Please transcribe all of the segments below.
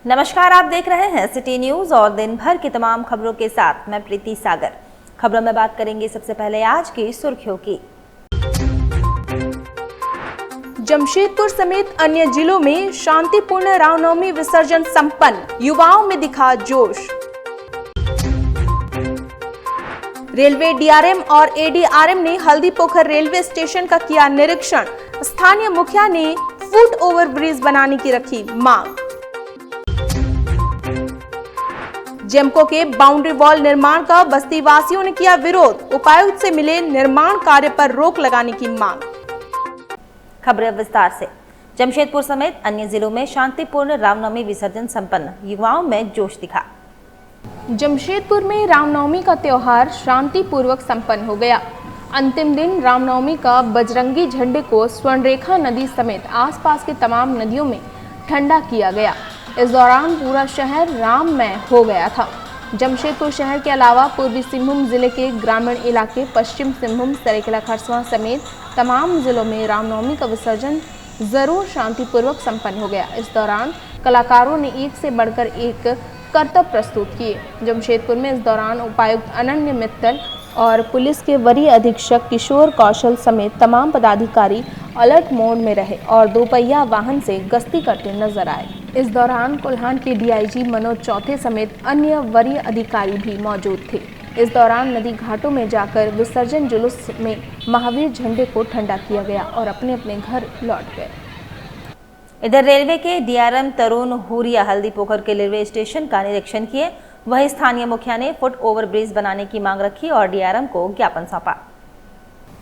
नमस्कार, आप देख रहे हैं सिटी न्यूज और दिन भर की तमाम खबरों के साथ मैं प्रीति सागर। खबरों में बात करेंगे सबसे पहले आज की सुर्खियों की। जमशेदपुर समेत अन्य जिलों में शांतिपूर्ण रामनवमी विसर्जन संपन्न, युवाओं में दिखा जोश। रेलवे डीआरएम और एडीआरएम ने हल्दीपोखर रेलवे स्टेशन का किया निरीक्षण। स्थानीय मुखिया ने फुट ओवर ब्रिज बनाने की रखी मांग। जेमको के बाउंड्री वॉल निर्माण का बस्ती वासियों ने किया विरोध। उपायुक्त से मिले निर्माण कार्य पर रोक लगाने की मांग। खबरें विस्तार से। जमशेदपुर समेत अन्य जिलों में शांतिपूर्ण रामनवमी विसर्जन संपन्न, युवाओं में जोश दिखा। जमशेदपुर में रामनवमी का त्योहार शांतिपूर्वक संपन्न हो गया। अंतिम दिन रामनवमी का बजरंगी झंडे को स्वर्णरेखा नदी समेत आसपास के तमाम नदियों में ठंडा किया गया। इस दौरान पूरा शहर राममय हो गया था। जमशेदपुर शहर के अलावा पूर्वी सिंहभूम जिले के ग्रामीण इलाके, पश्चिम सिंहभूम, सरायकेला खरसावां समेत तमाम जिलों में रामनवमी का विसर्जन जरूर शांतिपूर्वक संपन्न हो गया। इस दौरान कलाकारों ने एक से बढ़कर एक करतब प्रस्तुत किए। जमशेदपुर में इस दौरान उपायुक्त अनन्य मित्तल और पुलिस के वरीय अधीक्षक किशोर कौशल समेत तमाम पदाधिकारी अलर्ट मोड में रहे और दोपहिया वाहन से गश्ती करते नजर आए। इस दौरान कोल्हान के डीआईजी मनोज चौथे समेत अन्य वरीय अधिकारी भी मौजूद थे। इस दौरान नदी घाटों में जाकर विसर्जन जुलूस में महावीर झंडे को ठंडा किया गया और अपने अपने घर लौट गए। इधर रेलवे के डीआरएम तरुण हुरिया हल्दीपोखर के रेलवे स्टेशन का निरीक्षण किए। वहीं स्थानीय मुखिया ने फुट ओवर ब्रिज बनाने की मांग रखी और डीआरएम को ज्ञापन सौंपा।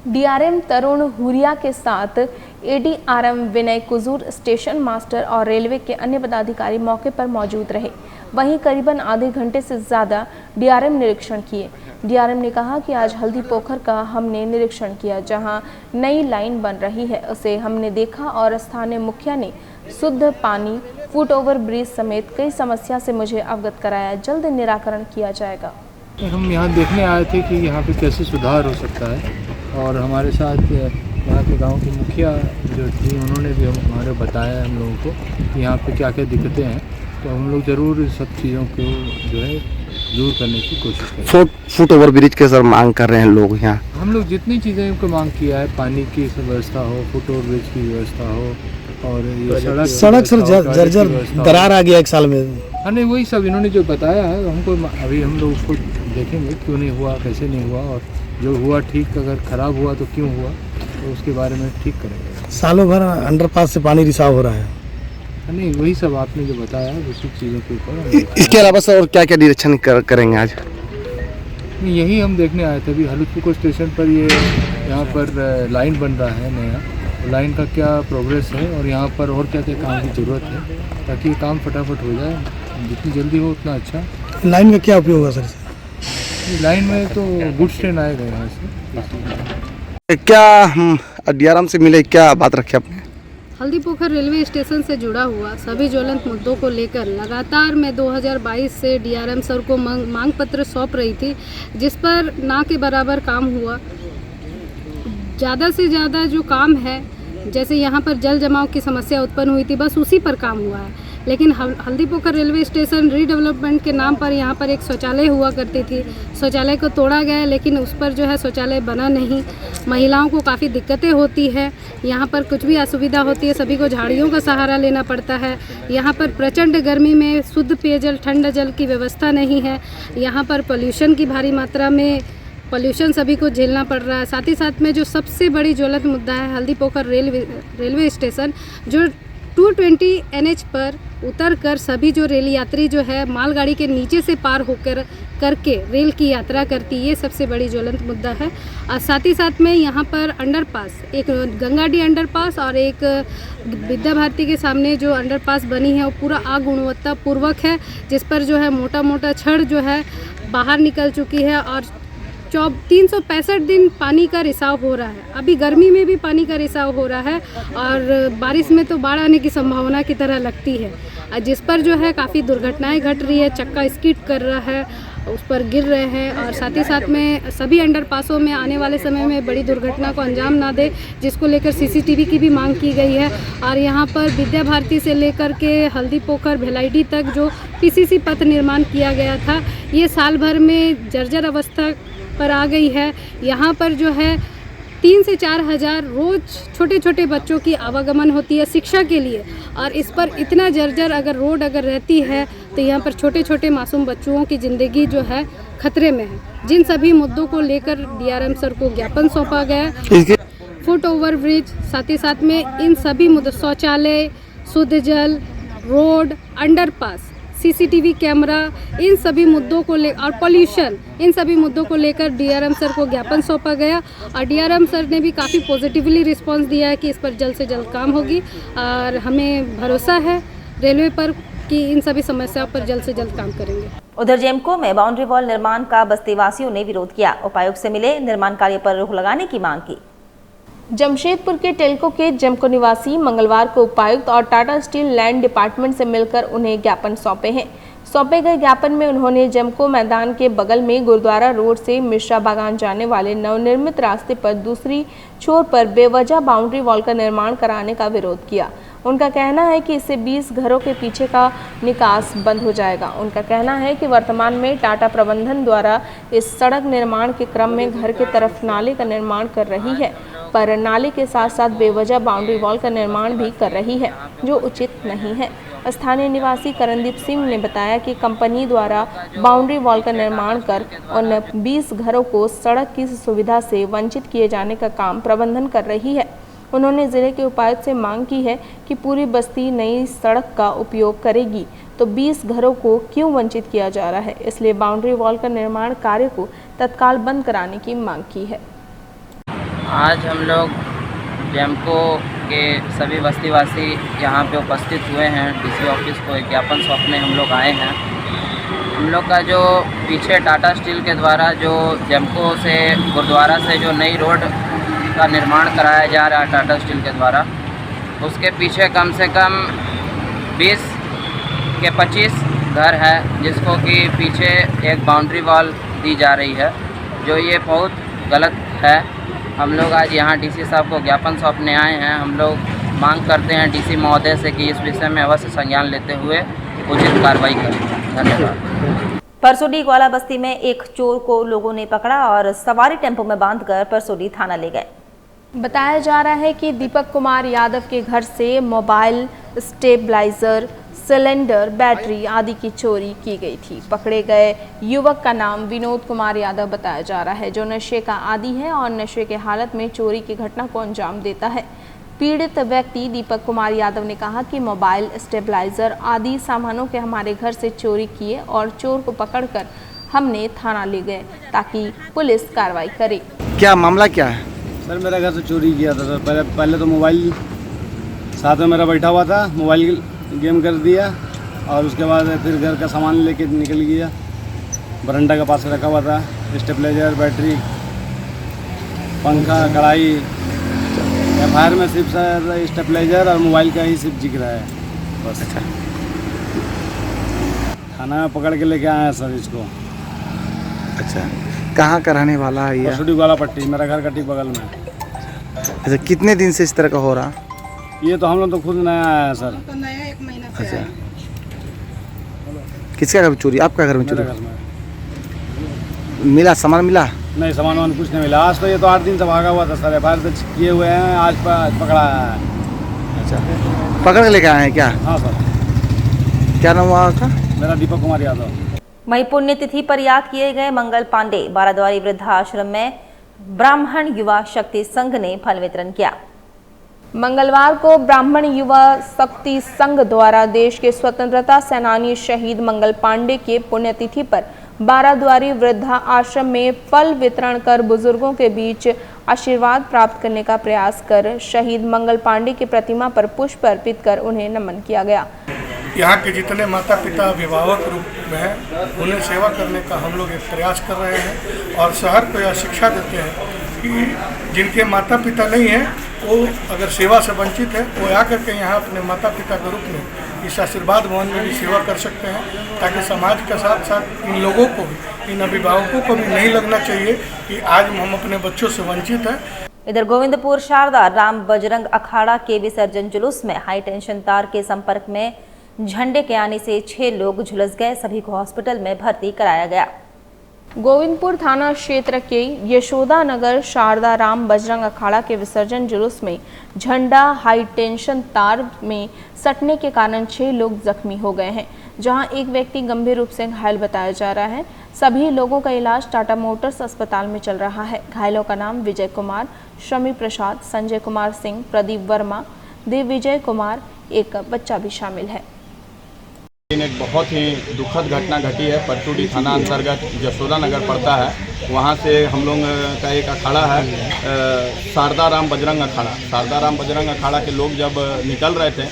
डीआरएम तरुण हुरिया के साथ एडीआरएम विनय कुजूर, स्टेशन मास्टर और रेलवे के अन्य पदाधिकारी मौके पर मौजूद रहे। वहीं करीबन आधे घंटे से ज़्यादा डीआरएम निरीक्षण किए। डीआरएम ने कहा कि आज हल्दीपोखर का हमने निरीक्षण किया, जहां नई लाइन बन रही है, उसे हमने देखा और स्थानीय मुखिया ने शुद्ध पानी, फुट ओवर ब्रिज समेत कई समस्या से मुझे अवगत कराया। जल्द निराकरण किया जाएगा। हम यहाँ देखने आए थे कि यहाँ पे कैसे सुधार हो सकता है और हमारे साथ यहाँ के गांव की मुखिया जो थी, उन्होंने भी हमारे बताया हम लोगों को कि यहाँ पे क्या क्या दिक्कतें हैं। तो हम लोग ज़रूर सब चीज़ों को जो है दूर करने की कोशिश करें। फुट ओवर ब्रिज के सर मांग कर रहे हैं लोग यहाँ। हम लोग जितनी चीज़ें को मांग किया है, पानी की व्यवस्था हो, फुट ओवर ब्रिज की व्यवस्था हो और ये सड़क सर जर्जर दरार आ गया 1 साल में। हाँ नहीं, वही सब इन्होंने जो बताया है हमको, अभी हम लोग उसको देखेंगे क्यों नहीं हुआ, कैसे नहीं हुआ और जो हुआ ठीक, अगर ख़राब हुआ तो क्यों हुआ, तो उसके बारे में ठीक करेंगे। सालों भर अंडरपास से पानी रिसाव हो रहा है। नहीं, वही सब आपने जो बताया है उसी चीज़ों के ऊपर। इसके अलावा सर और क्या क्या निरीक्षण करेंगे आज? यही हम देखने आए थे। अभी हल्दीपोखर स्टेशन पर ये यहाँ पर लाइन बन रहा है नया, लाइन का क्या प्रोग्रेस है और यहाँ पर और क्या क्या काम की ज़रूरत है ताकि काम फटाफट हो जाए, जितनी जल्दी हो उतना अच्छा। लाइन का क्या उपयोग होगा सर? लाइन में तो गुड्स ट्रेन आएगा यहाँ से। क्या डीआरएम से मिले, क्या बात रखे आपने? हल्दीपोखर रेलवे स्टेशन से जुड़ा हुआ सभी ज्वलंत मुद्दों को लेकर लगातार मैं 2022 से डीआरएम सर को मांग पत्र सौंप रही थी, जिस पर ना के बराबर काम हुआ। ज़्यादा से ज़्यादा जो काम है, जैसे यहाँ पर जल जमाव की समस्या उत्पन्न हुई थी, बस उसी पर काम हुआ है। लेकिन हल्दीपोखर रेलवे स्टेशन रीडेवलपमेंट के नाम पर यहाँ पर एक शौचालय हुआ करती थी, शौचालय को तोड़ा गया, लेकिन उस पर जो है शौचालय बना नहीं। महिलाओं को काफ़ी दिक्कतें होती है, यहाँ पर कुछ भी असुविधा होती है, सभी को झाड़ियों का सहारा लेना पड़ता है। यहाँ पर प्रचंड गर्मी में शुद्ध पेयजल, ठंडा जल की व्यवस्था नहीं है। यहाँ पर पोल्यूशन की भारी मात्रा में पोल्यूशन सभी को झेलना पड़ रहा है। साथ ही साथ में जो सबसे बड़ी ज्वलंत मुद्दा है, हल्दीपोखर रेलवे स्टेशन जो 220 NH पर उतरकर सभी जो रेल यात्री जो है मालगाड़ी के नीचे से पार होकर करके रेल की यात्रा करती, ये सबसे बड़ी ज्वलंत मुद्दा है। और साथ ही साथ में यहाँ पर अंडरपास, एक गंगाडी अंडरपास और एक विद्या भारती के सामने जो अंडरपास बनी है वो पूरा अगुणवत्ता पूर्वक है, जिस पर जो है मोटा मोटा छड़ जो है बाहर निकल चुकी है और 365 दिन पानी का रिसाव हो रहा है। अभी गर्मी में भी पानी का रिसाव हो रहा है और बारिश में तो बाढ़ आने की संभावना की तरह लगती है, जिस पर जो है काफ़ी दुर्घटनाएं घट रही है। चक्का स्किड कर रहा है उस पर गिर रहे हैं, और साथ ही साथ में सभी अंडरपासों में आने वाले समय में बड़ी दुर्घटना को अंजाम ना दे, जिसको लेकर सीसीटीवी की भी मांग की गई है। और यहाँ पर विद्या भारती से लेकर के हल्दी पोखर भिलाइडी तक जो पीसीसी पथ निर्माण किया गया था, ये साल भर में जर्जर अवस्था पर आ गई है। यहाँ पर जो है 3 से 4 हज़ार रोज़ छोटे छोटे बच्चों की आवागमन होती है शिक्षा के लिए, और इस पर इतना जर्जर अगर रोड अगर रहती है तो यहाँ पर छोटे छोटे मासूम बच्चों की ज़िंदगी जो है खतरे में है। जिन सभी मुद्दों को लेकर डीआरएम सर को ज्ञापन सौंपा गया, फुट ओवर ब्रिज, साथ ही साथ में इन सभी मुद्दों, शौचालय, शुद्ध जल, रोड, अंडरपास, सीसीटीवी कैमरा, इन सभी मुद्दों को ले और पॉल्यूशन, इन सभी मुद्दों को लेकर डीआरएम सर को ज्ञापन सौंपा गया। और डीआरएम सर ने भी काफ़ी पॉजिटिवली रिस्पांस दिया है कि इस पर जल्द से जल्द काम होगी, और हमें भरोसा है रेलवे पर कि इन सभी समस्याओं पर जल्द से जल्द काम करेंगे। उधर जेमको में बाउंड्री वॉल निर्माण का बस्तीवासियों ने विरोध किया। उपायुक्त से मिले, निर्माण कार्य पर रोक लगाने की मांग की। जमशेदपुर के टेल्को के जेमको निवासी मंगलवार को उपायुक्त और टाटा स्टील लैंड डिपार्टमेंट से मिलकर उन्हें ज्ञापन सौंपे हैं। सौंपे गए ज्ञापन में उन्होंने जेमको मैदान के बगल में गुरुद्वारा रोड से मिश्रा बागान जाने वाले नवनिर्मित रास्ते पर दूसरी छोर पर बेवजह बाउंड्री वॉल का निर्माण कराने का विरोध किया। उनका कहना है कि इससे 20 घरों के पीछे का निकास बंद हो जाएगा। उनका कहना है कि वर्तमान में टाटा प्रबंधन द्वारा इस सड़क निर्माण के क्रम में घर की तरफ नाले का निर्माण कर रही है, पर नाले के साथ साथ बेवजह बाउंड्री वॉल का निर्माण भी कर रही है, जो उचित नहीं है। स्थानीय निवासी करणदीप सिंह ने बताया कि कंपनी द्वारा बाउंड्री वॉल का निर्माण कर उन 20 घरों को सड़क की सुविधा से वंचित किए जाने का काम प्रबंधन कर रही है। उन्होंने जिले के उपायुक्त से मांग की है कि पूरी बस्ती नई सड़क का उपयोग करेगी, तो 20 घरों को क्यों वंचित किया जा रहा है, इसलिए बाउंड्री वॉल का निर्माण कार्य को तत्काल बंद कराने की मांग की है। आज हम लोग जेमको के सभी बस्तीवासी यहाँ पे उपस्थित हुए हैं। डीसी ऑफिस को एक ज्ञापन सौंपने हम लोग आए हैं। हम लोग का जो पीछे टाटा स्टील के द्वारा जो जेमको से गुरुद्वारा से जो नई रोड का निर्माण कराया जा रहा है टाटा स्टील के द्वारा, उसके पीछे कम से कम 20 के 25 घर है, जिसको कि पीछे एक बाउंड्री वॉल दी जा रही है, जो ये बहुत गलत है। हम लोग आज यहाँ डीसी साहब को ज्ञापन सौंपने आए हैं। हम लोग मांग करते हैं डीसी महोदय से कि इस विषय में अवश्य संज्ञान लेते हुए उचित कार्रवाई करें। धन्यवाद। परसोडी ग्वाला बस्ती में एक चोर को लोगों ने पकड़ा और सवारी टेम्पो में बांधकर परसोडी थाना ले गए। बताया जा रहा है कि दीपक कुमार यादव के घर से मोबाइल, स्टेबलाइजर, सिलेंडर, बैटरी आदि की चोरी की गई थी। पकड़े गए युवक का नाम विनोद कुमार यादव बताया जा रहा है, जो नशे का आदी है और नशे के हालत में चोरी की घटना को अंजाम देता है। पीड़ित व्यक्ति दीपक कुमार यादव ने कहा कि मोबाइल, स्टेबलाइजर आदि सामानों के हमारे घर से चोरी किए और चोर को पकड़कर हमने थाना ले गए ताकि पुलिस कार्रवाई करे। क्या मामला क्या है? सर मेरा घर से चोरी किया था सर। पहले तो मोबाइल साथ में मेरा बैठा हुआ था, मोबाइल गेम कर दिया, और उसके बाद फिर घर का सामान लेके निकल गया। बरंडा के पास रखा हुआ था स्टेबलाइजर, बैटरी, पंखा, कढ़ाई। एफआईआर में सिर्फ सर स्टेबलाइजर और मोबाइल का ही सिर्फ जिक्र है बस। अच्छा, थाना में पकड़ के लेके आए हैं सर इसको। अच्छा, कहाँ का रहने वाला है ये? परसोडी ग्वाला पट्टी, मेरा घर का ठीक बगल में। अच्छा, कितने दिन से इस तरह का हो रहा? ये तो हम लोग तो खुद नया आया है सर। तो नया 1 महीना से अच्छा, किसका घर में चोरी? आपका घर में चोरी? मेरे घर में मिला सामान? मिला नहीं, सामान कुछ नहीं मिला। आज तो ये तो 8 दिन से भागा हुआ था सर। एफआईआर तो किए हुए हैं, आज पकड़ा है। अच्छा, पकड़ के लेके आए हैं क्या? हाँ सर। क्या नाम हुआ आपका? मेरा दीपक कुमार यादव। वहीं पुण्यतिथि पर याद किए गए मंगल पांडे बाराद्वारी वृद्धाश्रम में ब्राह्मण युवा शक्ति संघ ने फल वितरण किया। मंगलवार को ब्राह्मण युवा शक्ति संघ द्वारा देश के स्वतंत्रता सेनानी शहीद मंगल पांडे के पुण्यतिथि पर बाराद्वारी वृद्धा आश्रम में फल वितरण कर बुजुर्गों के बीच आशीर्वाद प्राप्त करने का प्रयास कर शहीद मंगल पांडे की प्रतिमा पर पुष्प अर्पित कर उन्हें नमन किया गया। यहाँ के जितने माता पिता अभिभावक रूप में हैं, उन्हें सेवा करने का हम लोग एक प्रयास कर रहे हैं और शहर को यह शिक्षा देते हैं कि जिनके माता पिता नहीं हैं वो अगर सेवा से वंचित है वो आकर के यहाँ अपने माता पिता के रूप में इस आशीर्वाद भवन में भी सेवा कर सकते हैं, ताकि समाज के साथ साथ इन लोगों को भी, इन अभिभावकों को भी नहीं लगना चाहिए कि आज हम अपने बच्चों से वंचित हैं। इधर गोविंदपुर शारदा राम बजरंग अखाड़ा के विसर्जन जुलूस में हाई टेंशन तार के संपर्क में झंडे के आने से 6 लोग झुलस गए। सभी को हॉस्पिटल में भर्ती कराया गया। गोविंदपुर थाना क्षेत्र के यशोदा नगर शारदा राम बजरंग अखाड़ा के विसर्जन जुलूस में झंडा हाई टेंशन तार में सटने के कारण 6 लोग जख्मी हो गए हैं, जहां एक व्यक्ति गंभीर रूप से घायल बताया जा रहा है। सभी लोगों का इलाज टाटा मोटर्स अस्पताल में चल रहा है। घायलों का नाम विजय कुमार, शमी प्रसाद, संजय कुमार सिंह, प्रदीप वर्मा, दिग्विजय कुमार, एक बच्चा भी शामिल है। एक बहुत ही दुखद घटना घटी है। परचूड़ी थाना अंतर्गत यशोदा नगर पड़ता है। वहाँ से हम लोग का एक अखाड़ा है शारदा राम बजरंग अखाड़ा। शारदा राम बजरंग अखाड़ा के लोग जब निकल रहे थे,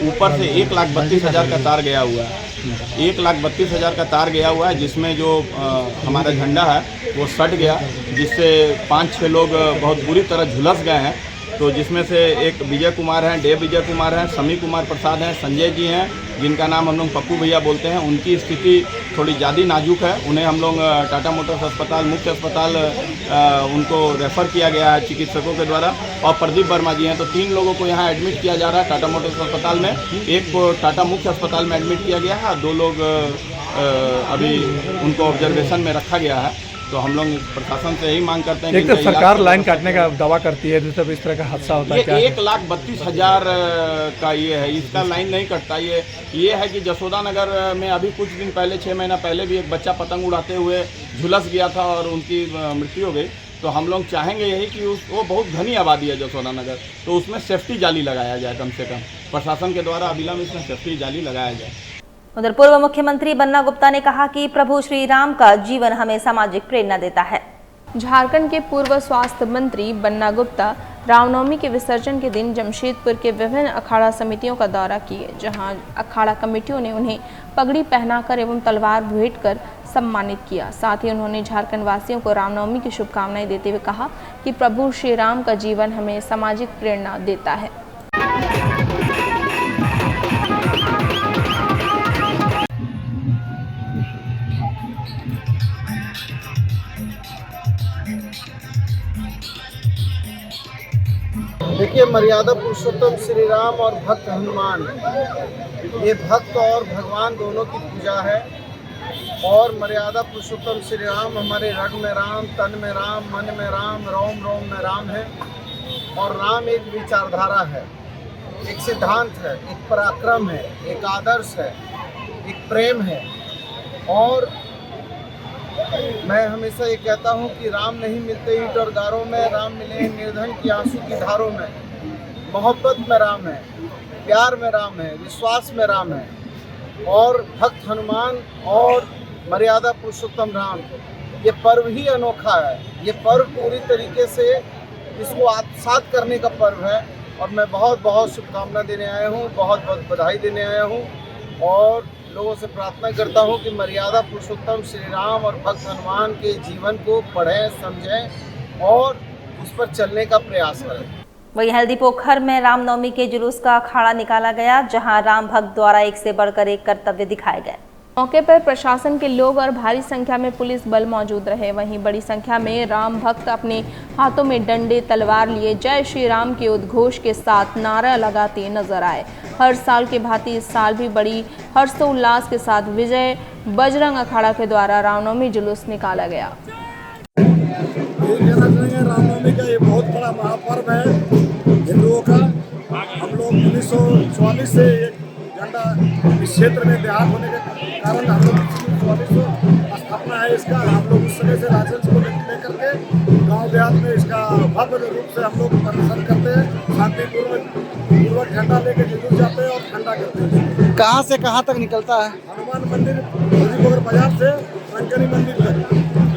ऊपर से 1,32,000 का तार गया हुआ है। 1,32,000 का तार गया हुआ है, जिसमें जो हमारा झंडा है वो सट गया, जिससे 5-6 लोग बहुत बुरी तरह झुलस गए हैं। तो जिसमें से एक विजय कुमार हैं, देव विजय कुमार हैं, शमी कुमार प्रसाद हैं, संजय जी हैं, जिनका नाम हम लोग पप्पू भैया बोलते हैं। उनकी स्थिति थोड़ी ज़्यादा नाजुक है। उन्हें हम लोग टाटा मोटर्स अस्पताल, मुख्य अस्पताल उनको रेफ़र किया गया है चिकित्सकों के द्वारा। और प्रदीप वर्मा जी हैं। तो 3 लोगों को यहाँ एडमिट किया जा रहा है टाटा मोटर्स अस्पताल में। एक को टाटा मुख्य अस्पताल में एडमिट किया गया है और 2 लोग अभी उनको ऑब्जर्वेशन में रखा गया है। तो हम लोग प्रशासन से यही मांग करते हैं कि तो सरकार लाइन काटने का दावा करती है, दूसरा इस तरह का हादसा होता है। 1,32,000 का ये है, इसका लाइन नहीं कटता। ये है कि यशोदा नगर में अभी कुछ दिन पहले, 6 महीना पहले भी एक बच्चा पतंग उड़ाते हुए झुलस गया था और उनकी मृत्यु हो गई। तो हम लोग चाहेंगे यही कि वो बहुत घनी आबादी है यशोदा नगर, तो उसमें सेफ्टी जाली लगाया जाए। कम से कम प्रशासन के द्वारा अविलंब इसमें सेफ्टी जाली लगाया जाए। उधर पूर्व मुख्यमंत्री बन्ना गुप्ता ने कहा कि प्रभु श्री राम का जीवन हमें सामाजिक प्रेरणा देता है। झारखंड के पूर्व स्वास्थ्य मंत्री बन्ना गुप्ता रामनवमी के विसर्जन के दिन जमशेदपुर के विभिन्न अखाड़ा समितियों का दौरा किए, जहां अखाड़ा कमेटियों ने उन्हें पगड़ी पहनाकर एवं तलवार भेंट कर सम्मानित किया। साथ ही उन्होंने झारखंड वासियों को रामनवमी की शुभकामनाएं देते हुए कहा कि प्रभु श्री राम का जीवन हमें सामाजिक प्रेरणा देता है। देखिए, मर्यादा पुरुषोत्तम श्री राम और भक्त हनुमान, ये भक्त और भगवान दोनों की पूजा है। और मर्यादा पुरुषोत्तम श्री राम हमारे रग में राम, तन में राम, मन में राम, रोम रोम में राम है। और राम एक विचारधारा है, एक सिद्धांत है, एक पराक्रम है, एक आदर्श है, एक प्रेम है। और मैं हमेशा ये कहता हूँ कि राम नहीं मिलते ईंट और गारों में, राम मिले हैं निर्धन की आंसू की धारों में। मोहब्बत में राम है, प्यार में राम है, विश्वास में राम है। और भक्त हनुमान और मर्यादा पुरुषोत्तम राम, ये पर्व ही अनोखा है। ये पर्व पूरी तरीके से इसको आत्मसात करने का पर्व है। और मैं बहुत बहुत शुभकामना देने आया हूँ, बहुत बहुत बधाई देने आया हूँ। और लोगों से प्रार्थना करता हूं कि मर्यादा पुरुषोत्तम श्री राम और भक्त हनुमान के जीवन को पढ़ें, समझें और उस पर चलने का प्रयास करें। वहीं हल्दी पोखर में रामनवमी के जुलूस का अखाड़ा निकाला गया, जहां राम भक्त द्वारा एक से बढ़कर एक कर्तव्य दिखाए गए। मौके पर प्रशासन के लोग और भारी संख्या में पुलिस बल मौजूद रहे। वहीं बड़ी संख्या में राम भक्त अपने हाथों में डंडे तलवार लिए जय श्री राम के उद्घोष के साथ नारा लगाते नजर आए। हर साल के भांति इस साल भी बड़ी हर्षोल्लास के साथ विजय बजरंग अखाड़ा के द्वारा रामनवमी जुलूस निकाला गया। रामनवमी का ये बहुत बड़ा महापर्व है हिंदुओं का। हम लोग 1944 से झंडा इस क्षेत्र में देहात होने के कारण हम लोग 1944 स्थापना है इसका। हम लोग उस समय से लाइसेंस को लेकर के गांव देहात में इसका भव्य रूप से हम लोग प्रदर्शन करते हैं। शांतिपूर्वक झंडा लेके जुलूस जाते हैं और ठंडा करते हैं। कहाँ से कहाँ तक निकलता है? हनुमान मंदिर हल्दीपोखर बाजार से रंगनी मंदिर तक,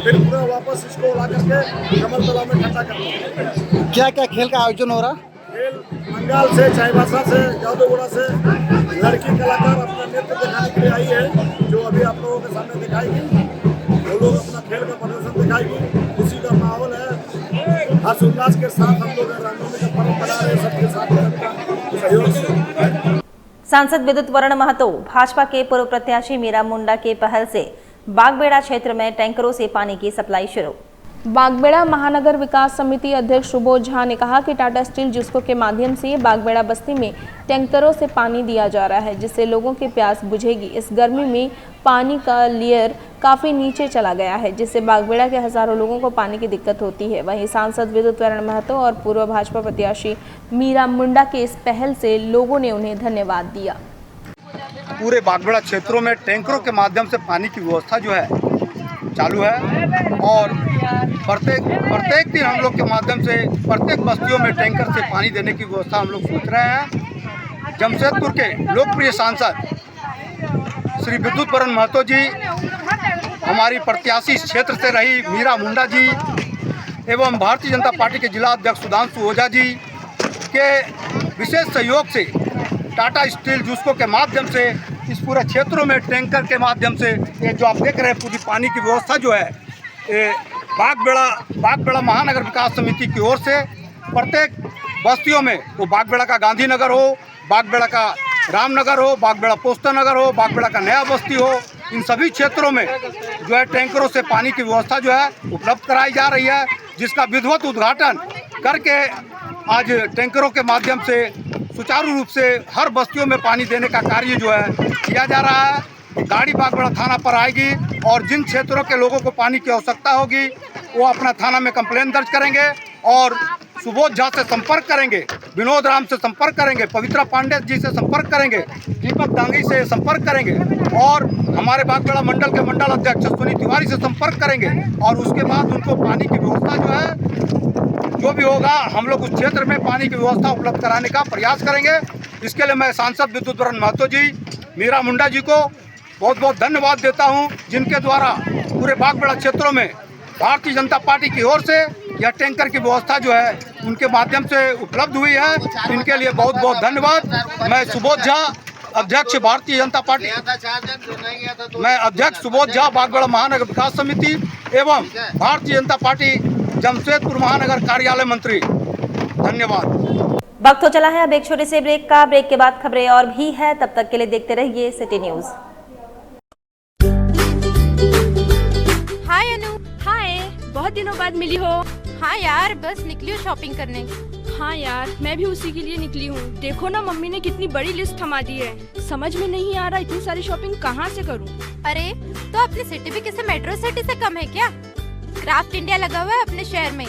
फिर पूरा वापस इसको ला करके कमल तालाब में ठंडा करते हैं। क्या क्या खेल का आयोजन हो रहा? खेल बंगाल से, चाईबासा से, जादूगोड़ा से लड़की कलाकार अपना नृत्य दिखाने के लिए आई है, जो अभी आप लोगों के सामने दिखाएगी। वो लोग अपना खेल का प्रदर्शन दिखाएगी। खुशी का माहौल है, हर्षोल्लास के साथ हम लोग रामनवमी का पर्व मना रहे हैं, सबके साथ सबका सहयोग से। सांसद विद्युत वरण महतो भाजपा के पूर्व प्रत्याशी मीरा मुंडा के पहल से बागबेड़ा क्षेत्र में टैंकरों से पानी की सप्लाई शुरू। बागबेड़ा महानगर विकास समिति अध्यक्ष सुबोध झा ने कहा कि टाटा स्टील जुस्को के माध्यम से बागबेड़ा बस्ती में टैंकरों से पानी दिया जा रहा है, जिससे लोगों की प्यास बुझेगी। इस गर्मी में पानी का लेयर काफ़ी नीचे चला गया है, जिससे बागबेड़ा के हजारों लोगों को पानी की दिक्कत होती है। वहीं सांसद विद्युत वरण महतो और पूर्व भाजपा प्रत्याशी मीरा मुंडा के इस पहल से लोगों ने उन्हें धन्यवाद दिया। पूरे बागबेड़ा क्षेत्रों में टैंकरों के माध्यम से पानी की व्यवस्था जो है चालू है और प्रत्येक दिन हम लोग के माध्यम से प्रत्येक बस्तियों में टैंकर से पानी देने की व्यवस्था हम लोग सोच रहे हैं। जमशेदपुर के लोकप्रिय सांसद श्री विद्युत वरण महतो जी, हमारी प्रत्याशी इस क्षेत्र से रही मीरा मुंडा जी एवं भारतीय जनता पार्टी के जिला अध्यक्ष सुधांशु ओझा जी के विशेष सहयोग से टाटा स्टील जुस्को के माध्यम से इस पूरे क्षेत्रों में टैंकर के माध्यम से ये जो आप देख रहे हैं पूरी पानी की व्यवस्था जो है ये बागबेड़ा महानगर विकास समिति की ओर से प्रत्येक बस्तियों में, वो बागबेड़ा का गांधीनगर हो, बागबेड़ा का रामनगर हो, बागबेड़ा पोस्टर नगर हो, बागबेड़ा का नया बस्ती हो, इन सभी क्षेत्रों में जो है टैंकरों से पानी की व्यवस्था जो है उपलब्ध कराई जा रही है, जिसका विधिवत उद्घाटन करके आज टैंकरों के माध्यम से सुचारू रूप से हर बस्तियों में पानी देने का कार्य जो है किया जा रहा है। गाड़ी बागबेड़ा थाना पर आएगी और जिन क्षेत्रों के लोगों को पानी की आवश्यकता होगी वो अपना थाना में कंप्लेन दर्ज करेंगे और सुबोध झा से संपर्क करेंगे, विनोद राम से संपर्क करेंगे, पवित्रा पांडे जी से संपर्क करेंगे, दीपक दांगी से संपर्क करेंगे और हमारे बागबेड़ा मंडल के मंडल अध्यक्ष अश्विनी तिवारी से संपर्क करेंगे और उसके बाद उनको पानी की व्यवस्था जो है जो भी होगा हम लोग उस क्षेत्र में पानी की व्यवस्था उपलब्ध कराने का प्रयास करेंगे। इसके लिए मैं सांसद विद्युत वरण महतो जी, मीरा मुंडा जी को बहुत बहुत धन्यवाद देता हूं, जिनके द्वारा पूरे बागबेड़ा क्षेत्रों में भारतीय जनता पार्टी की ओर से यह टैंकर की व्यवस्था जो है उनके माध्यम से उपलब्ध हुई है। इनके लिए बहुत बहुत धन्यवाद। मैं सुबोध झा, अध्यक्ष भारतीय जनता पार्टी, मैं अध्यक्ष सुबोध झा बागबेड़ा महानगर विकास समिति एवं भारतीय जनता पार्टी जमशेदपुर महानगर कार्यालय मंत्री, धन्यवाद। वक्त हो चला है अब एक छोटे से ब्रेक का। ब्रेक के बाद खबरें और भी है, तब तक के लिए देखते रहिए सिटी न्यूज। हाय अनु। हाय, बहुत दिनों बाद मिली हो। हाँ यार, बस निकली हूँ शॉपिंग करने। हाँ यार, मैं भी उसी के लिए निकली हूँ। देखो ना, मम्मी ने कितनी बड़ी लिस्ट थमा दी है। समझ में नहीं आ रहा इतनी सारी शॉपिंग कहाँ से करूँ। अरे तो अपनी सिटी भी किसी मेट्रो सिटी से कम है क्या? क्राफ्ट इंडिया लगा हुआ है अपने शहर में,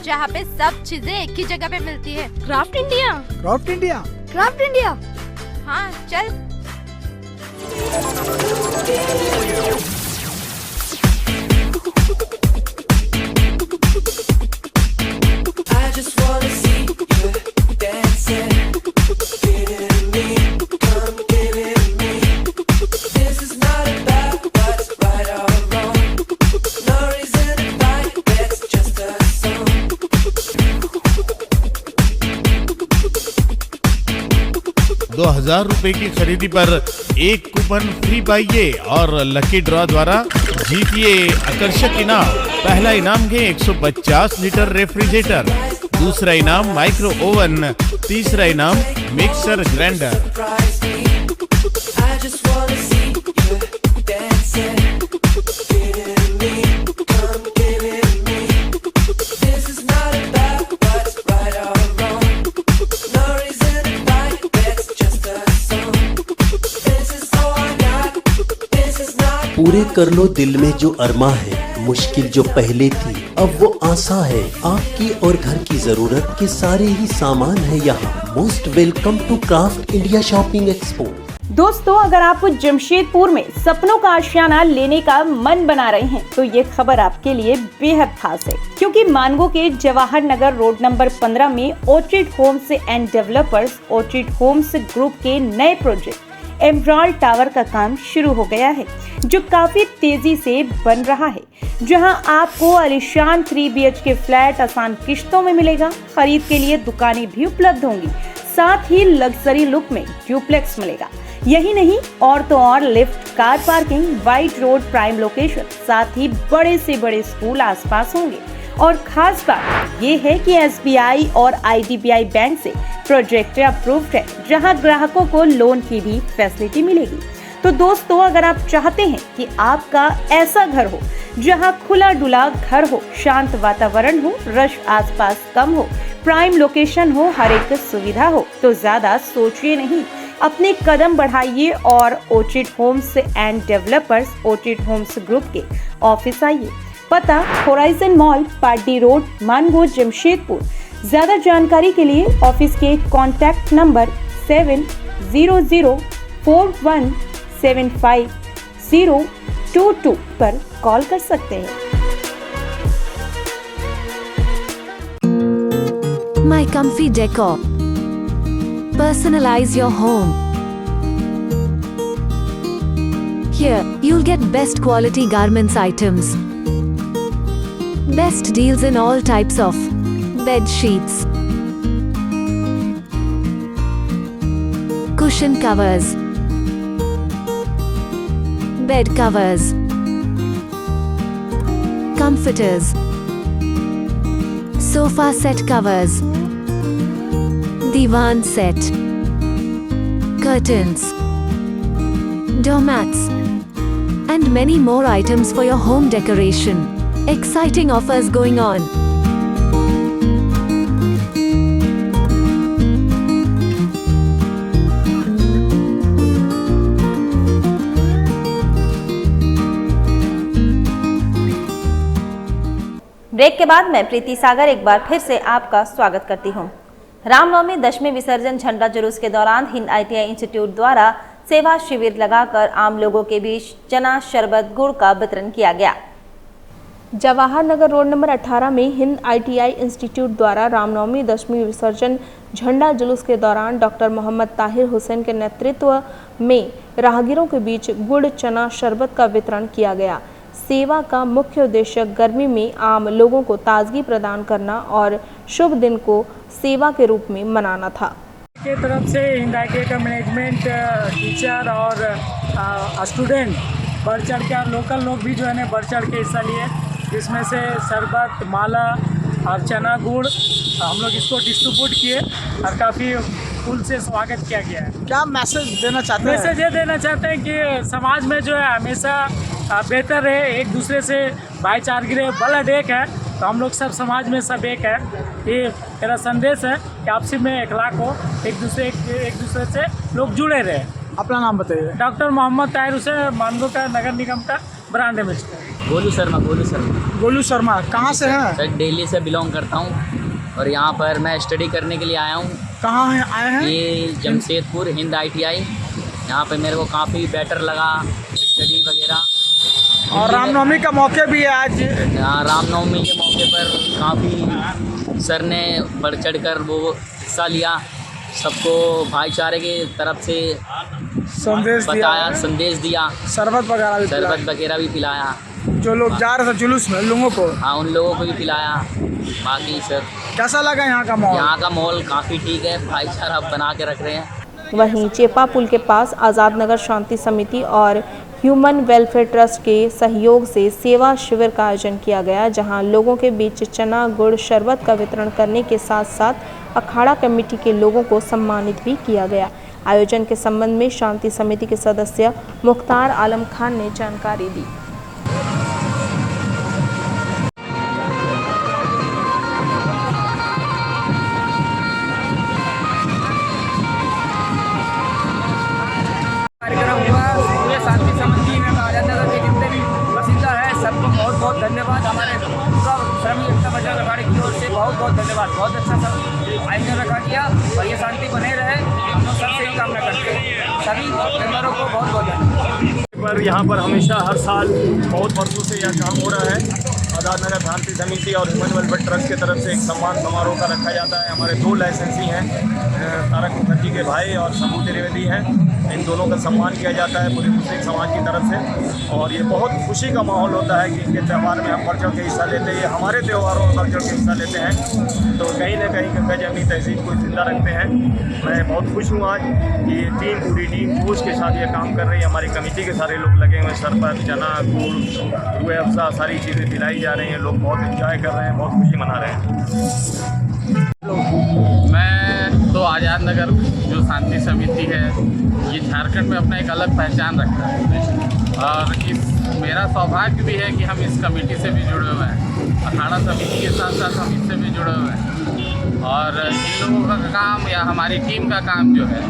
जहाँ पे सब चीजें एक ही जगह पे मिलती है। Craft India? Craft India? Craft India, हाँ चल। ₹2000 की खरीदी पर एक कूपन फ्री पाइए और लकी ड्रॉ द्वारा जीतिए आकर्षक इनाम। पहला इनाम है 150 लीटर रेफ्रिजरेटर, दूसरा इनाम माइक्रो ओवन, तीसरा इनाम मिक्सर ग्राइंडर। पूरे कर लो दिल में जो अरमा है, मुश्किल जो पहले थी अब वो आसान है। आपकी और घर की जरूरत के सारे ही सामान है यहाँ। Most welcome to craft India shopping expo. दोस्तों, अगर आप जमशेदपुर में सपनों का आशियाना लेने का मन बना रहे हैं तो ये खबर आपके लिए बेहद खास है, क्योंकि मानगो के जवाहर नगर रोड नंबर 15 में orchid homes and developers orchid homes group के नए प्रोजेक्ट एमराल्ड टावर का काम शुरू हो गया है, जो काफी तेजी से बन रहा है, जहां आपको आलीशान 3 BHK फ्लैट आसान किश्तों में मिलेगा। खरीद के लिए दुकानें भी उपलब्ध होंगी, साथ ही लग्जरी लुक में ड्यूप्लेक्स मिलेगा। यही नहीं, और तो और lift, car parking, wide road prime location, साथ ही बड़े से बड़े स्कूल आसपास होंगे। और खास बात ये है कि SBI और IDBI बैंक से प्रोजेक्ट अप्रूव्ड है, जहां ग्राहकों को लोन की भी फैसिलिटी मिलेगी। तो दोस्तों, अगर आप चाहते हैं कि आपका ऐसा घर हो जहां खुला डुला घर हो, शांत वातावरण हो, रश आसपास कम हो, प्राइम लोकेशन हो, हर एक सुविधा हो, तो ज्यादा सोचिए नहीं, अपने कदम बढ़ाइए और Orchid homes and developers Orchid homes group के ऑफिस आइए। पता Horizon mall, party road, Mango, Jamshedpur. ज्यादा जानकारी के लिए ऑफिस के कॉन्टैक्ट नंबर 7004175022 पर कॉल कर सकते हैं। My Comfy Decor. Personalize your home. Here, you'll get best quality garments items. Best deals in all types of bed sheets, cushion covers, bed covers, comforters, sofa set covers, divan set, curtains, doormats, and many more items for your home decoration. Exciting offers going on. Break के बाद मैं प्रीति सागर एक बार फिर से आपका स्वागत करती हूं। रामनवमी दशमी विसर्जन झंडा जुलूस के दौरान हिंद ITI इंस्टीट्यूट द्वारा सेवा शिविर लगाकर आम लोगों के बीच चना शरबत गुड़ का वितरण किया गया। जवाहर नगर रोड नंबर 18 में हिंद ITI इंस्टीट्यूट द्वारा रामनवमी दशमी विसर्जन झंडा जुलूस के दौरान डॉक्टर मोहम्मद ताहिर हुसैन के नेतृत्व में राहगीरों के बीच गुड़ चना शरबत का वितरण किया गया। सेवा का मुख्य उद्देश्य गर्मी में आम लोगों को ताजगी प्रदान करना और शुभ दिन को सेवा के रूप में मनाना था। के तरफ से हिंद ITI का मैनेजमेंट, टीचर और स्टूडेंट बढ़ चढ़ के और लोकल लोग भी जो है ना बढ़ चढ़ के हिस्सा लिए, जिसमें से शरबत, माला और चना गुड़ हम लोग इसको डिस्ट्रीब्यूट किए और काफ़ी फूल से स्वागत किया गया है। क्या मैसेज देना चाहते हैं? मैसेज ये देना चाहते हैं कि समाज में जो है हमेशा बेहतर रहे, एक दूसरे से भाईचारगी रहे, ब्लड एक है तो हम लोग सब समाज में सब एक है। ये मेरा संदेश है कि आपसी में अखलाक हो, एक दूसरे से लोग जुड़े रहे। अपना नाम बताइए। डॉक्टर मोहम्मद ताहिर हुसैन, मानगो का नगर निगम का ब्रांड एम्बेसडर। गोलू शर्मा। गोलू शर्मा कहाँ से हैं? सर दिल्ली से बिलोंग करता हूँ और यहाँ पर मैं स्टडी करने के लिए आया हूँ। कहाँ है आए हैं? ये जमशेदपुर हिंद ITI। यहाँ पे मेरे को काफ़ी बेटर लगा स्टडी वगैरह। और रामनवमी का मौके भी है आज। रामनवमी के मौके पर काफ़ी सर ने बढ़ चढ़ कर वो हिस्सा लिया, सबको भाईचारे की तरफ से संदेश दिया, शरबत वगैरह भी पिलाया। जो लोग जा रहे थे जुलूस में लोगों को, हाँ उन लोगों को भी पिलाया। बाकी सर कैसा लगा यहाँ का माहौल? यहाँ का माहौल काफ़ी ठीक है, भाईचारा बना के रख रहे हैं। वहीं चेपा पुल के पास आज़ाद नगर शांति समिति और ह्यूमन वेलफेयर ट्रस्ट के सहयोग से सेवा शिविर का आयोजन किया गया, जहां लोगों के बीच चना गुड़ शरबत का वितरण करने के साथ साथ अखाड़ा कमेटी के लोगों को सम्मानित भी किया गया। आयोजन के संबंध में शांति समिति के सदस्य मुख्तार आलम खान ने जानकारी दी। सबको बहुत बहुत धन्यवाद। हमारे श्रमिक एकता बचाव अखाड़े की ओर से बहुत बहुत धन्यवाद। बहुत अच्छा सब आयोजन रखा गया और ये शांति बने रहे, हम लोग सबसे ही कामना करते हैं। सभी मेंबरों को बहुत बहुत धन्यवाद। यहाँ पर हमेशा हर साल बहुत वर्षों से यह काम हो रहा है। आज़ाद नगर शांति समिति और ह्यूमन वेलफेयर ट्रस्ट की तरफ से एक सम्मान समारोह का रखा जाता है। हमारे 2 लाइसेंसी हैं, तारक मुखर्जी के भाई और सबू त्रिवेदी हैं। इन दोनों का सम्मान किया जाता है पूरे मुस्लिम समाज की तरफ से और ये बहुत खुशी का माहौल होता है कि इनके त्यौहार में हम बढ़ चढ़ के हिस्सा लेते हैं। ये हमारे त्योहारों में बढ़ चढ़ के हिस्सा लेते हैं तो कहीं ना कहीं गंगा जमनी तहजीब को जिंदा रखते हैं। मैं बहुत खुश हूँ आज कि ये पूरी टीम जोश के साथ ये काम कर रही है। हमारी कमेटी के सारे लोग लगे हुए, शरबत, चना, गुड़, रूह अफ़ज़ा सारी चीज़ें पिलाई जा रही है, लोग बहुत एंजॉय कर रहे हैं, बहुत खुशी मना रहे हैं। मैं तो आज़ाद नगर जो शांति समिति है ये झारखंड में अपना एक अलग पहचान रखता है और मेरा सौभाग्य भी है कि हम इस कमेटी से भी जुड़े हुए हैं, अखाड़ा समिति के साथ साथ हम इससे भी जुड़े हुए हैं और इन लोगों का काम या हमारी टीम का काम जो है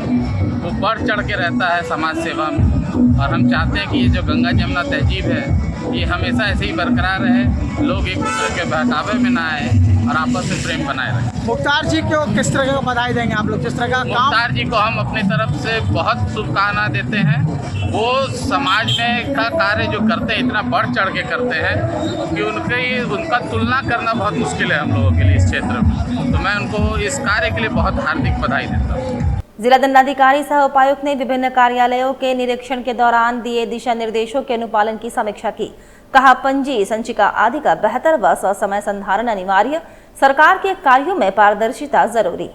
वो बढ़ चढ़ के रहता है समाज सेवा में और हम चाहते हैं कि ये जो गंगा जमुना तहजीब है ये हमेशा ऐसे ही बरकरार रहे, लोग एक दूसरे के बहकावे में ना आए और आपस में प्रेम बनाए रखें। मुख्तार जी को किस तरह का बधाई देंगे आप लोग, किस तरह का काम? मुख्तार जी को हम अपनी तरफ से बहुत शुभकामना देते हैं। वो समाज में का कार्य जो करते हैं इतना बढ़ चढ़ के करते हैं कि उनका तुलना करना बहुत मुश्किल है हम लोगों के लिए इस क्षेत्र में, तो मैं उनको इस कार्य के लिए बहुत हार्दिक बधाई देता हूँ। जिला दंडाधिकारी सह उपायुक्त ने विभिन्न कार्यालयों के निरीक्षण के दौरान दिए दिशा निर्देशों के अनुपालन की समीक्षा की। कहा पंजी, संचिका आदि का बेहतर व ससमय संधारण अनिवार्य, सरकार के कार्यों में पारदर्शिता जरूरी।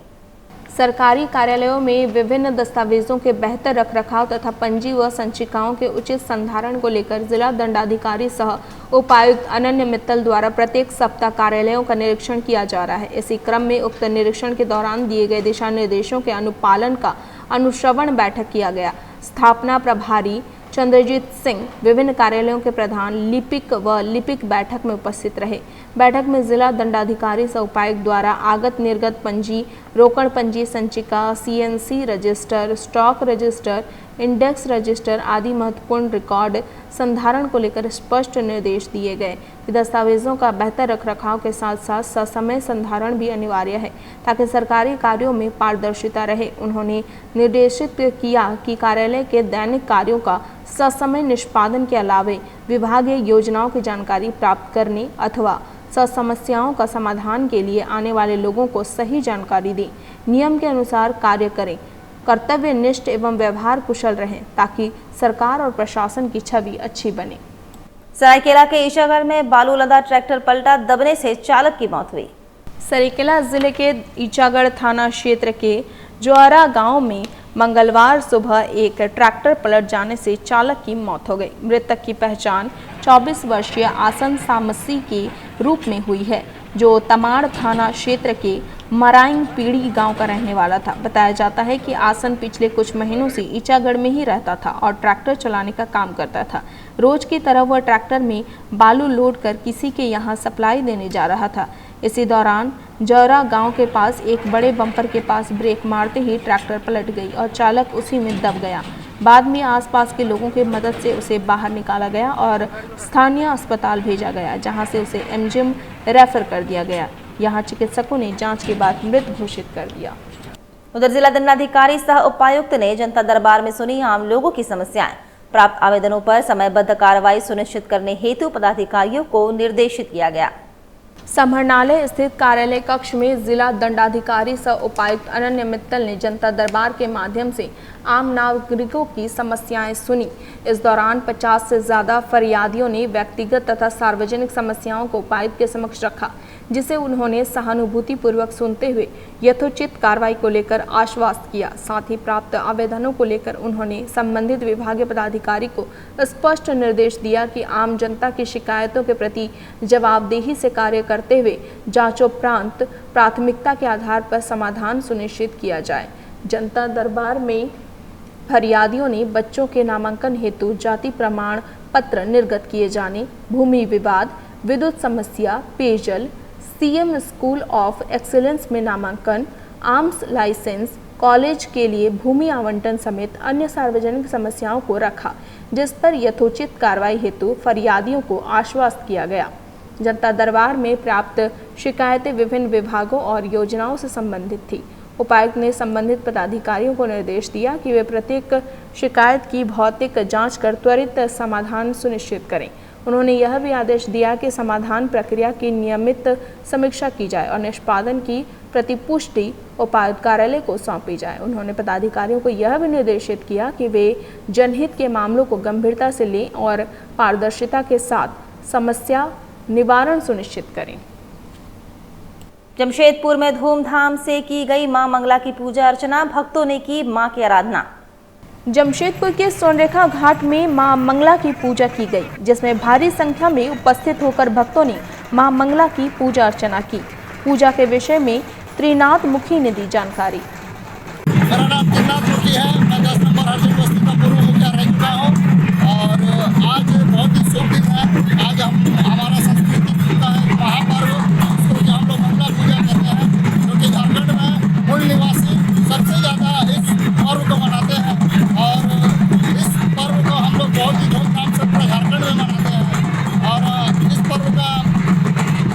सरकारी कार्यालयों में विभिन्न दस्तावेजों के बेहतर रखरखाव तथा पंजी व संचिकाओं के उचित संधारण को लेकर जिला दंडाधिकारी सह उपायुक्त अनन्य मित्तल द्वारा प्रत्येक सप्ताह कार्यालयों का निरीक्षण किया जा रहा है। इसी क्रम में उक्त निरीक्षण के दौरान दिए गए दिशा निर्देशों के अनुपालन का अनुश्रवण बैठक किया गया। स्थापना प्रभारी चंद्रजीत सिंह, विभिन्न कार्यालयों के प्रधान, लिपिक व लिपिक बैठक में उपस्थित रहे। बैठक में जिला दंडाधिकारी सह उपायुक्त द्वारा आगत निर्गत पंजी, रोकड़ पंजी, संचिका, CNC register, stock register, index register आदि महत्वपूर्ण रिकॉर्ड संधारण को लेकर स्पष्ट निर्देश दिए गए कि दस्तावेजों का बेहतर रखरखाव के साथ साथ ससमय संधारण भी अनिवार्य है ताकि सरकारी कार्यों में पारदर्शिता रहे। उन्होंने निर्देशित किया कि कार्यालय के दैनिक कार्यों का ससमय निष्पादन के अलावे विभागीय योजनाओं की जानकारी प्राप्त करने अथवा समस्याओं का समाधान के लिए आने वाले लोगों को सही जानकारी दें, नियम के अनुसार कार्य करें, कर्तव्यनिष्ठ एवं व्यवहार कुशल रहें ताकि सरकार और प्रशासन की छवि अच्छी बने। सरायकेला के ईशागढ़ में बालू लदा ट्रैक्टर पलटा, दबने से चालक की मौत हुई। सरायकेला जिले के ईचागढ़ थाना क्षेत्र के जोआरा गांव में मंगलवार सुबह एक ट्रैक्टर पलट जाने से चालक की मौत हो गई। मृतक की पहचान 24 वर्षीय आसन सामसी के रूप में हुई है, जो तमाड़ थाना क्षेत्र के मराइंग पीड़ी गांव का रहने वाला था। बताया जाता है कि आसन पिछले कुछ महीनों से ईचागढ़ में ही रहता था और ट्रैक्टर चलाने का काम करता था। रोज की तरह वह ट्रैक्टर में बालू लोड कर किसी के यहां सप्लाई देने जा रहा था। इसी दौरान जौरा गांव के पास एक बड़े बम्पर के पास ब्रेक मारते ही ट्रैक्टर पलट गई और चालक उसी में दब गया। बाद में आसपास के लोगों की मदद से उसे बाहर निकाला गया और स्थानीय अस्पताल भेजा गया, जहां से उसे एमजीएम रेफर कर दिया गया। यहां चिकित्सकों ने जांच के बाद मृत घोषित कर दिया। उधर जिला दंडाधिकारी सह उपायुक्त ने जनता दरबार में सुनी आम लोगों की समस्याएं। प्राप्त आवेदनों पर समयबद्ध कार्रवाई सुनिश्चित करने हेतु पदाधिकारियों को निर्देशित किया गया। समाहरणालय स्थित कार्यालय कक्ष में जिला दंडाधिकारी सह उपायुक्त अनन्य मित्तल ने जनता दरबार के माध्यम से आम नागरिकों की समस्याएं सुनी। इस दौरान 50 से ज्यादा फरियादियों ने व्यक्तिगत तथा सार्वजनिक समस्याओं को उपायुक्त के समक्ष रखा, जिसे उन्होंने सहानुभूतिपूर्वक सुनते हुए यथोचित कार्रवाई को लेकर आश्वस्त किया। साथ ही प्राप्त आवेदनों को लेकर उन्होंने संबंधित विभागीय पदाधिकारी को स्पष्ट निर्देश दिया कि आम जनता की शिकायतों के प्रति जवाबदेही से कार्य करते हुए जांचोपरांत प्राथमिकता के आधार पर समाधान सुनिश्चित किया जाए। जनता दरबार में फरियादियों ने बच्चों के नामांकन हेतु जाति प्रमाण पत्र निर्गत किए जाने, भूमि विवाद, विद्युत समस्या, पेयजल, सीएम स्कूल ऑफ एक्सीलेंस में नामांकन, आर्म्स लाइसेंस, कॉलेज के लिए भूमि आवंटन समेत अन्य सार्वजनिक समस्याओं को रखा, जिस पर यथोचित कार्रवाई हेतु फरियादियों को आश्वस्त किया गया। जनता दरबार में प्राप्त शिकायतें विभिन्न विभागों और योजनाओं से संबंधित थी। उपायुक्त ने संबंधित पदाधिकारियों को निर्देश दिया कि वे प्रत्येक शिकायत की भौतिक जांच कर त्वरित समाधान सुनिश्चित करें। उन्होंने यह भी आदेश दिया कि समाधान प्रक्रिया की नियमित समीक्षा की जाए और निष्पादन की प्रतिपुष्टि उपायुक्त कार्यालय को सौंपी जाए। उन्होंने पदाधिकारियों को यह भी निर्देशित किया कि वे जनहित के मामलों को गंभीरता से लें और पारदर्शिता के साथ समस्या निवारण सुनिश्चित करें। जमशेदपुर में धूमधाम से की गई मां मंगला की पूजा अर्चना, भक्तों ने की मां की आराधना। जमशेदपुर के स्वर्णरेखा घाट में मां मंगला की पूजा की गई, जिसमें भारी संख्या में उपस्थित होकर भक्तों ने मां मंगला की पूजा अर्चना की। पूजा के विषय में त्रिनाथ मुखी ने दी जानकारी। मेरा नाम त्रिनाथ मुखी है, मैं 10 नंबर हरसिंह बस्ती का पूर्व मुखिया रह चुका हूँ और आज बहुत ही शुभ दिन है। आज हमारा सांस्कृतिक का है महापर्व, जिसको कि हम लोग मंगला पूजा करते हैं, जो कि झारखंड में मूल निवासी सबसे ज़्यादा इस पर्व को मनाते हैं और इस पर्व को हम लोग बहुत ही धूमधाम से पूरे झारखंड में मनाते हैं। और इस पर्व का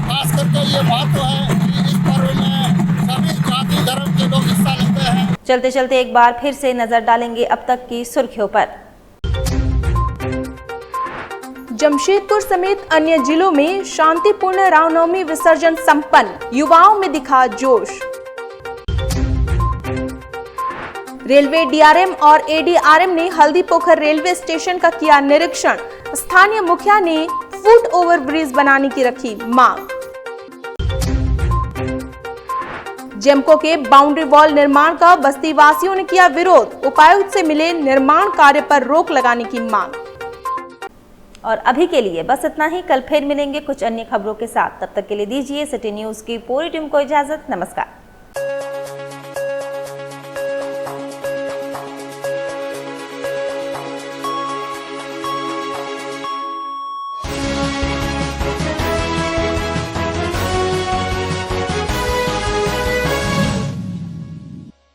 खास करके ये महत्व है कि इस पर्व में सभी जाति धर्म के लोग हिस्सा लेते हैं। चलते चलते एक बार फिर से नजर डालेंगे अब तक की सुर्खियों पर। जमशेदपुर समेत अन्य जिलों में शांतिपूर्ण रामनवमी विसर्जन संपन्न, युवाओं में दिखा जोश। रेलवे डीआरएम और एडीआरएम ने हल्दीपोखर रेलवे स्टेशन का किया निरीक्षण। स्थानीय मुखिया ने फुट ओवर ब्रिज बनाने की रखी मांग। जेमको के बाउंड्री वॉल निर्माण का बस्ती वासियों ने किया विरोध। उपायुक्त से मिले निर्माण कार्य पर रोक लगाने की मांग। और अभी के लिए बस इतना ही। कल फिर मिलेंगे कुछ अन्य खबरों के साथ। तब तक के लिए दीजिए सिटी न्यूज की पूरी टीम को इजाजत। नमस्कार।